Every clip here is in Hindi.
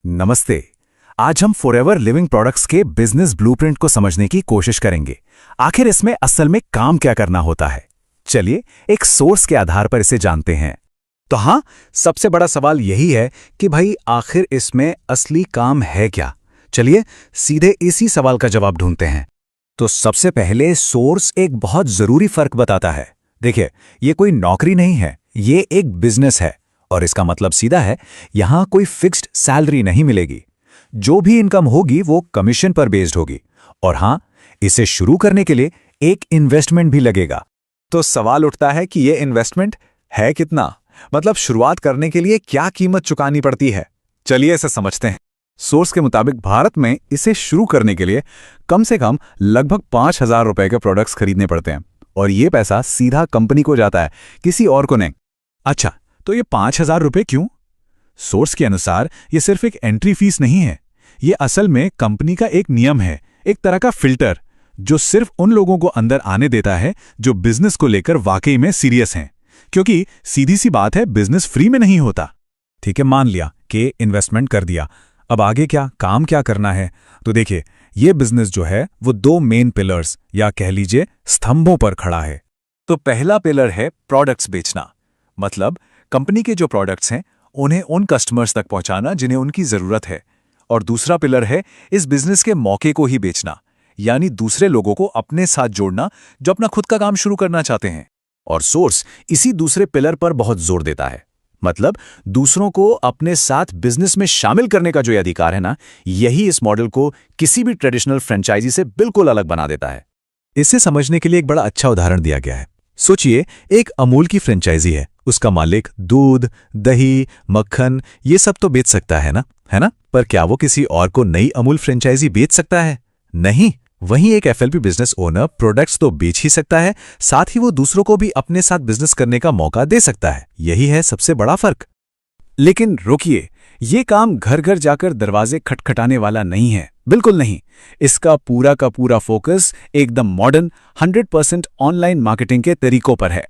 नमस्ते। आज हम फॉरएवर लिविंग प्रोडक्ट्स के बिजनेस ब्लूप्रिंट को समझने की कोशिश करेंगे। आखिर इसमें असल में काम क्या करना होता है, चलिए एक सोर्स के आधार पर इसे जानते हैं। तो हाँ, सबसे बड़ा सवाल यही है कि भाई आखिर इसमें असली काम है क्या। चलिए सीधे इसी सवाल का जवाब ढूंढते हैं। तो सबसे पहले सोर्स एक बहुत जरूरी फर्क बताता है। देखिए, ये कोई नौकरी नहीं है, ये एक बिजनेस है। और इसका मतलब सीधा है, यहां कोई फिक्स्ड सैलरी नहीं मिलेगी। जो भी इनकम होगी वो कमीशन पर बेस्ड होगी। और हां, इसे शुरू करने के लिए एक इन्वेस्टमेंट भी लगेगा। तो सवाल उठता है कि ये इन्वेस्टमेंट है कितना, मतलब शुरुआत करने के लिए क्या कीमत चुकानी पड़ती है। चलिए इसे समझते हैं। सोर्स के मुताबिक भारत में इसे शुरू करने के लिए कम से कम लगभग 5,000 रुपए के प्रोडक्ट्स खरीदने पड़ते हैं। और ये पैसा सीधा कंपनी को जाता है, किसी और को नहीं। अच्छा, तो ये 5,000 रुपए क्यों? सोर्स के अनुसार ये सिर्फ एक एंट्री फीस नहीं है, ये असल में कंपनी का एक नियम है, एक तरह का फिल्टर, जो सिर्फ उन लोगों को अंदर आने देता है जो बिजनेस को लेकर वाकई में सीरियस हैं। क्योंकि सीधी सी बात है, बिजनेस फ्री में नहीं होता। ठीक है, मान लिया कि इन्वेस्टमेंट कर दिया। अब आगे क्या, काम क्या करना है? तो देखिए, ये बिजनेस जो है वो 2 मेन पिलर्स या कह लीजिए स्तंभों पर खड़ा है। तो पहला पिलर है प्रोडक्ट्स बेचना, मतलब कंपनी के जो प्रोडक्ट्स हैं उन्हें उन कस्टमर्स तक पहुंचाना जिन्हें उनकी जरूरत है। और दूसरा पिलर है इस बिजनेस के मौके को ही बेचना, यानी दूसरे लोगों को अपने साथ जोड़ना जो अपना खुद का काम शुरू करना चाहते हैं। और सोर्स इसी दूसरे पिलर पर बहुत जोर देता है, मतलब दूसरों को अपने साथ बिजनेस में शामिल करने का जो अधिकार है ना, यही इस मॉडल को किसी भी ट्रेडिशनल फ्रेंचाइजी से बिल्कुल अलग बना देता है। इसे समझने के लिए एक बड़ा अच्छा उदाहरण दिया गया है। सोचिए, एक अमूल की फ्रेंचाइजी है, उसका मालिक दूध, दही, मक्खन ये सब तो बेच सकता है ना? पर क्या वो किसी और को नई अमूल फ्रेंचाइजी बेच सकता है? नहीं। वहीं एक एफएलपी बिजनेस ओनर प्रोडक्ट्स तो बेच ही सकता है, साथ ही वो दूसरों को भी अपने साथ बिजनेस करने का मौका दे सकता है। यही है सबसे बड़ा फर्क। लेकिन रुकिए, ये काम घर घर जाकर दरवाजे खटखटाने वाला नहीं है, बिल्कुल नहीं। इसका पूरा का पूरा फोकस एकदम मॉडर्न 100% ऑनलाइन मार्केटिंग के तरीकों पर है।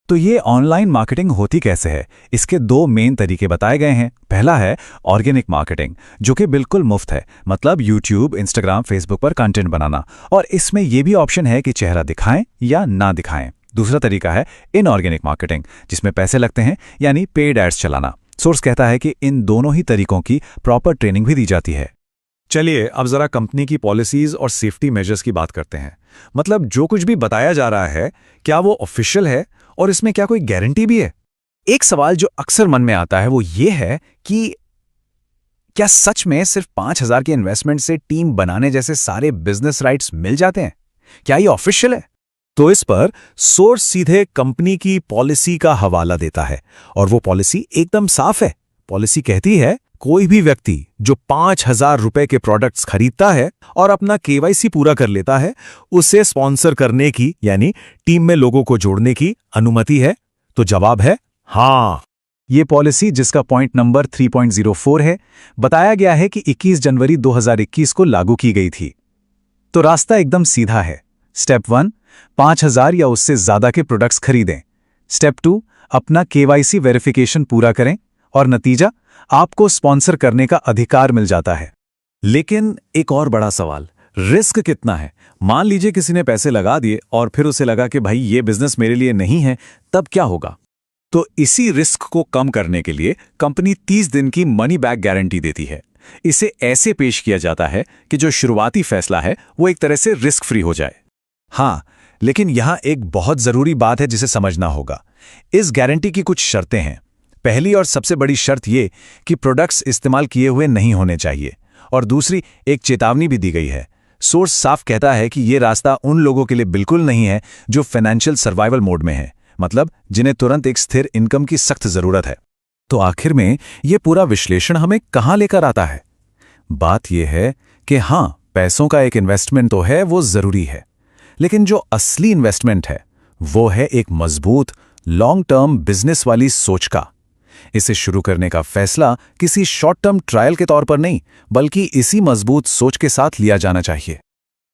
तो ये ऑनलाइन मार्केटिंग होती कैसे है? इसके 2 मेन तरीके बताए गए हैं। पहला है ऑर्गेनिक मार्केटिंग, जो कि बिल्कुल मुफ्त है, मतलब यूट्यूब, इंस्टाग्राम, फेसबुक पर कंटेंट बनाना। और इसमें यह भी ऑप्शन है कि चेहरा दिखाएं या ना दिखाएं। दूसरा तरीका है इनऑर्गेनिक मार्केटिंग, जिसमें पैसे लगते हैं, यानी पेड एड्स चलाना। सोर्स कहता है कि इन दोनों ही तरीकों की प्रॉपर ट्रेनिंग भी दी जाती है। चलिए अब जरा कंपनी की पॉलिसीज और सेफ्टी मेजर्स की बात करते हैं। मतलब जो कुछ भी बताया जा रहा है, क्या वो ऑफिशियल है और इसमें क्या कोई गारंटी भी है? एक सवाल जो अक्सर मन में आता है वो ये है कि क्या सच में सिर्फ 5,000 के इन्वेस्टमेंट से टीम बनाने जैसे सारे बिजनेस राइट्स मिल जाते हैं? क्या ये ऑफिशियल है? तो इस पर सोर्स सीधे कंपनी की पॉलिसी का हवाला देता है, और वो पॉलिसी एकदम साफ है। पॉलिसी कहती है, कोई भी व्यक्ति जो 5,000 रुपए के प्रोडक्ट्स खरीदता है और अपना केवाईसी पूरा कर लेता है, उसे स्पॉन्सर करने की, यानी टीम में लोगों को जोड़ने की अनुमति है। तो जवाब है हाँ। ये पॉलिसी, जिसका पॉइंट नंबर 3.04 है, बताया गया है कि 21 जनवरी 2021 को लागू की गई थी। तो रास्ता एकदम सीधा है। स्टेप 1, 5,000 या उससे ज्यादा के प्रोडक्ट्स खरीदें। स्टेप 2, अपना केवाईसी वेरिफिकेशन पूरा करें, और नतीजा, आपको स्पॉन्सर करने का अधिकार मिल जाता है। लेकिन एक और बड़ा सवाल, रिस्क कितना है? मान लीजिए किसी ने पैसे लगा दिए और फिर उसे लगा कि भाई ये बिजनेस मेरे लिए नहीं है, तब क्या होगा? तो इसी रिस्क को कम करने के लिए कंपनी 30 दिन की मनी बैक गारंटी देती है। इसे ऐसे पेश किया जाता है कि जो शुरुआती फैसला है वो एक तरह से रिस्क फ्री हो जाए। हाँ, लेकिन यहां एक बहुत जरूरी बात है जिसे समझना होगा। इस गारंटी की कुछ शर्तें हैं। पहली और सबसे बड़ी शर्त ये कि प्रोडक्ट्स इस्तेमाल किए हुए नहीं होने चाहिए। और दूसरी, एक चेतावनी भी दी गई है। सोर्स साफ कहता है कि ये रास्ता उन लोगों के लिए बिल्कुल नहीं है जो फाइनेंशियल सर्वाइवल मोड में है, मतलब जिन्हें तुरंत एक स्थिर इनकम की सख्त जरूरत है। तो आखिर में ये पूरा विश्लेषण हमें कहां लेकर आता है? बात यह है कि हां, पैसों का एक इन्वेस्टमेंट तो है, वो जरूरी है, लेकिन जो असली इन्वेस्टमेंट है वो है एक मजबूत लॉन्ग टर्म बिजनेस वाली सोच का। इसे शुरू करने का फैसला किसी शॉर्ट टर्म ट्रायल के तौर पर नहीं, बल्कि इसी मजबूत सोच के साथ लिया जाना चाहिए।